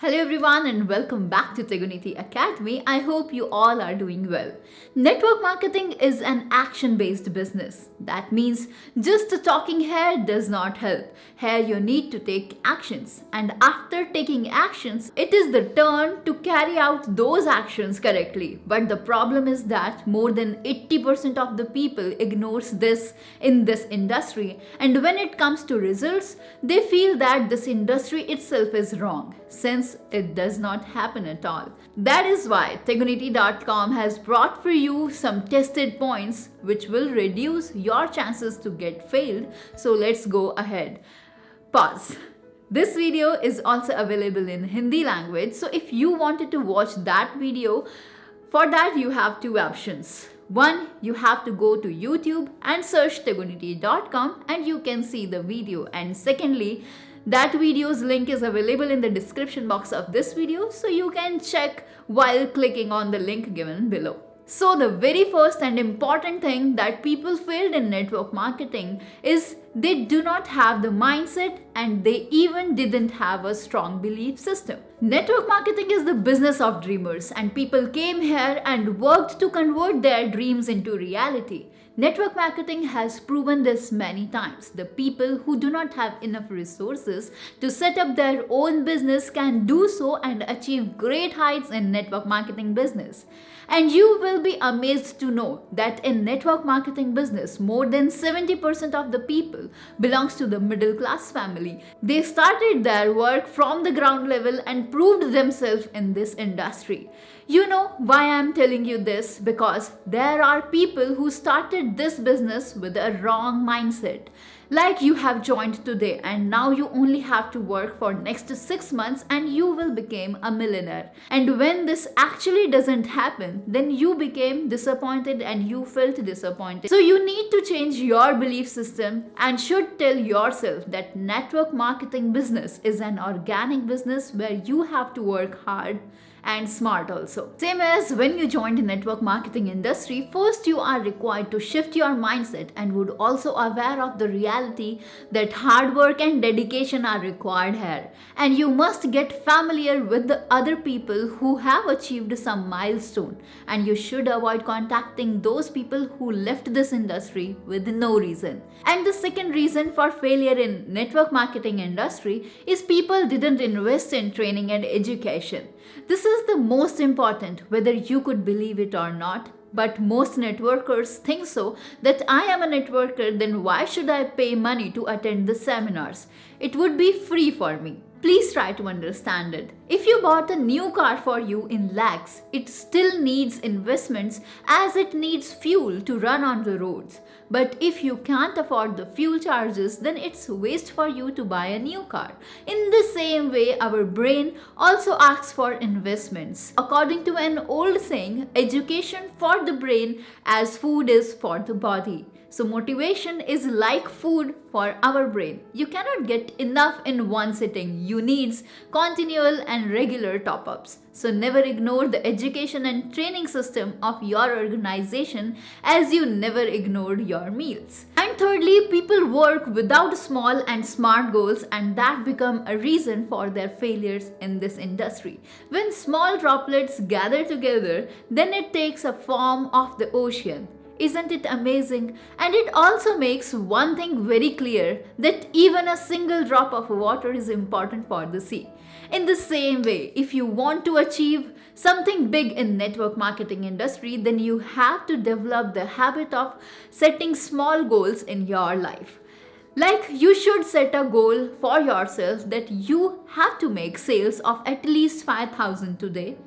Hello everyone and welcome back to Teguniti Academy. I hope you all are doing well. Network marketing is an action-based business. That means just talking here does not help. Here you need to take actions, and after taking actions, it is the turn to carry out those actions correctly. But the problem is that more than 80% of the people ignores this in this industry, and when it comes to results, they feel that this industry itself is wrong, since it does not happen at all. That is why Tegunity.com has brought for you some tested points which will reduce your chances to get failed. So let's go ahead. Pause. This video is also available in Hindi language. So if you wanted to watch that video, for that you have two options. One, you have to go to YouTube and search Tegunity.com and you can see the video. And secondly, that video's link is available in the description box of this video, so you can check while clicking on the link given below. So the very first and important thing that people failed in network marketing is they do not have the mindset and they even didn't have a strong belief system. Network marketing is the business of dreamers, and people came here and worked to convert their dreams into reality. Network marketing has proven this many times. The people who do not have enough resources to set up their own business can do so and achieve great heights in network marketing business. And you will be amazed to know that in network marketing business, more than 70% of the people belongs to the middle class family. They started their work from the ground level and proved themselves in this industry. You know why I'm telling you this? Because there are people who started this business with a wrong mindset. Like you have joined today and now you only have to work for next 6 months and you will become a millionaire. And when this actually doesn't happen, then you became disappointed and you felt disappointed. So you need to change your belief system and should tell yourself that network marketing business is an organic business where you have to work hard and smart also. Same as when you joined the network marketing industry, first you are required to shift your mindset and would also aware of the reality that hard work and dedication are required here. And you must get familiar with the other people who have achieved some milestone, and you should avoid contacting those people who left this industry with no reason. And the second reason for failure in network marketing industry is people didn't invest in training and education. This is the most important, whether you could believe it or not. But most networkers think so, that I am a networker, then why should I pay money to attend the seminars? It would be free for me. Please try to understand it. If you bought a new car for you in lakhs, it still needs investments as it needs fuel to run on the roads. But if you can't afford the fuel charges, then it's waste for you to buy a new car. In the same way, our brain also asks for investments. According to an old saying, education for the brain as food is for the body. So motivation is like food for our brain. You cannot get enough in one sitting. You need continual and regular top-ups. So never ignore the education and training system of your organization as you never ignored your meals. And thirdly, people work without small and smart goals, and that become a reason for their failures in this industry. When small droplets gather together, then it takes a form of the ocean. Isn't it amazing? And it also makes one thing very clear, that even a single drop of water is important for the sea. In the same way, if you want to achieve something big in network marketing industry, then you have to develop the habit of setting small goals in your life. Like you should set a goal for yourself that you have to make sales of at least 5,000 today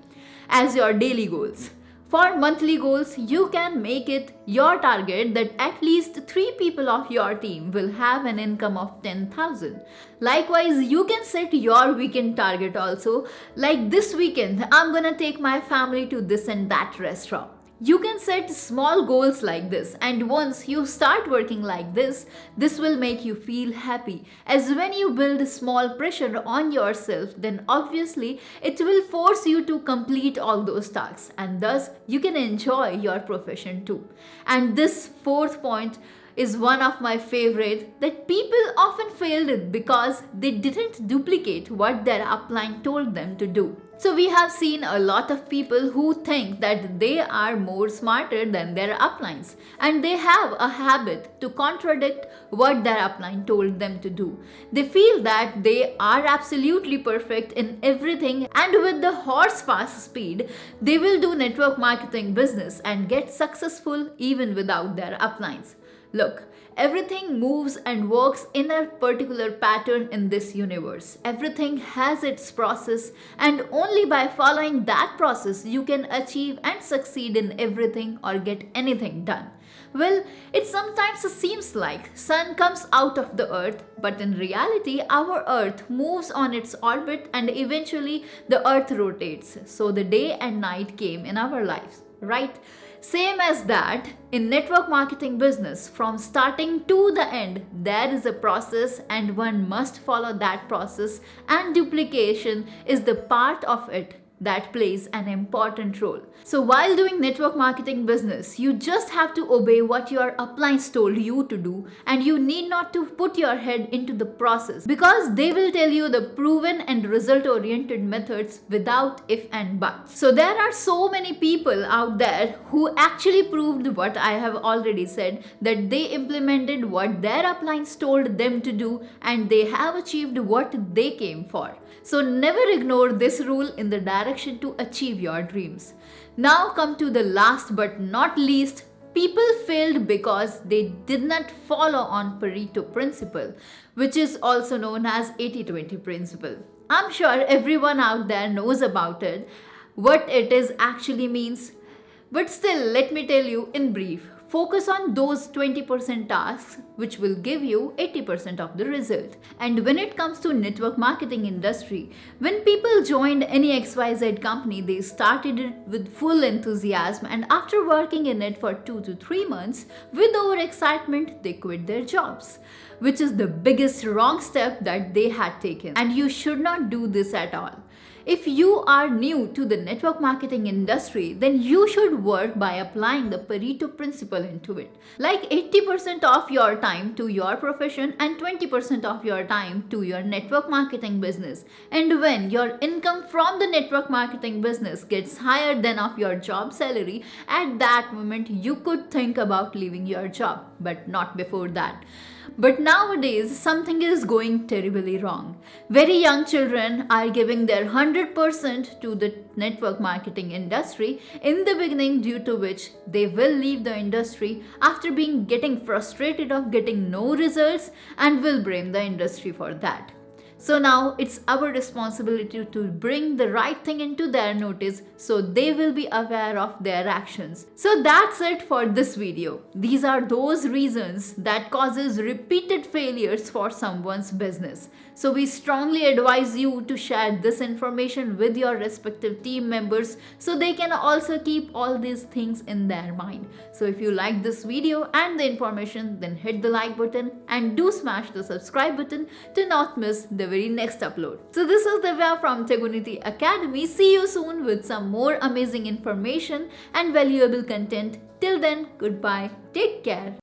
as your daily goals. For monthly goals, you can make it your target that at least 3 people of your team will have an income of 10,000. Likewise, you can set your weekend target also. Like this weekend, I'm gonna take my family to this and that restaurant. You can set small goals like this, and once you start working like this will make you feel happy. As when you build small pressure on yourself, then obviously it will force you to complete all those tasks, and thus you can enjoy your profession too. And this fourth point is one of my favorite that people often failed because they didn't duplicate what their upline told them to do. So we have seen a lot of people who think that they are more smarter than their uplines, and they have a habit to contradict what their upline told them to do. They feel that they are absolutely perfect in everything, and with the horse fast speed, they will do network marketing business and get successful even without their uplines. Look, everything moves and works in a particular pattern in this universe. Everything has its process, and only by following that process you can achieve and succeed in everything or get anything done. Well, it sometimes seems like sun comes out of the earth, but in reality our earth moves on its orbit and eventually the earth rotates. So the day and night came in our lives, right? Same as that, in network marketing business, from starting to the end, there is a process and one must follow that process, and duplication is the part of it that plays an important role. So while doing network marketing business, you just have to obey what your uplines told you to do, and you need not to put your head into the process because they will tell you the proven and result oriented methods without if and buts. So there are so many people out there who actually proved what I have already said, that they implemented what their uplines told them to do and they have achieved what they came for. So never ignore this rule in the direction to achieve your dreams. Now come to the last but not least. People failed because they did not follow on Pareto principle, which is also known as 80-20 principle. I'm sure everyone out there knows about it, what it is actually means. But still, let me tell you in brief. Focus on those 20% tasks which will give you 80% of the result. And when it comes to network marketing industry, when people joined any XYZ company, they started it with full enthusiasm, and after working in it for 2 to 3 months, with overexcitement, they quit their jobs, which is the biggest wrong step that they had taken. And you should not do this at all. If you are new to the network marketing industry, then you should work by applying the Pareto principle into it. Like 80% of your time to your profession and 20% of your time to your network marketing business. And when your income from the network marketing business gets higher than of your job salary, at that moment you could think about leaving your job, but not before that. But nowadays, something is going terribly wrong. Very young children are giving their 100% to the network marketing industry in the beginning, due to which they will leave the industry after getting frustrated of getting no results and will blame the industry for that. So now it's our responsibility to bring the right thing into their notice so they will be aware of their actions. So that's it for this video. These are those reasons that causes repeated failures for someone's business. So we strongly advise you to share this information with your respective team members so they can also keep all these things in their mind. So if you like this video and the information, then hit the like button and do smash the subscribe button to not miss the very next upload. So this is Divya from Tegunity Academy. See you soon with some more amazing information and valuable content. Till then, goodbye. Take care.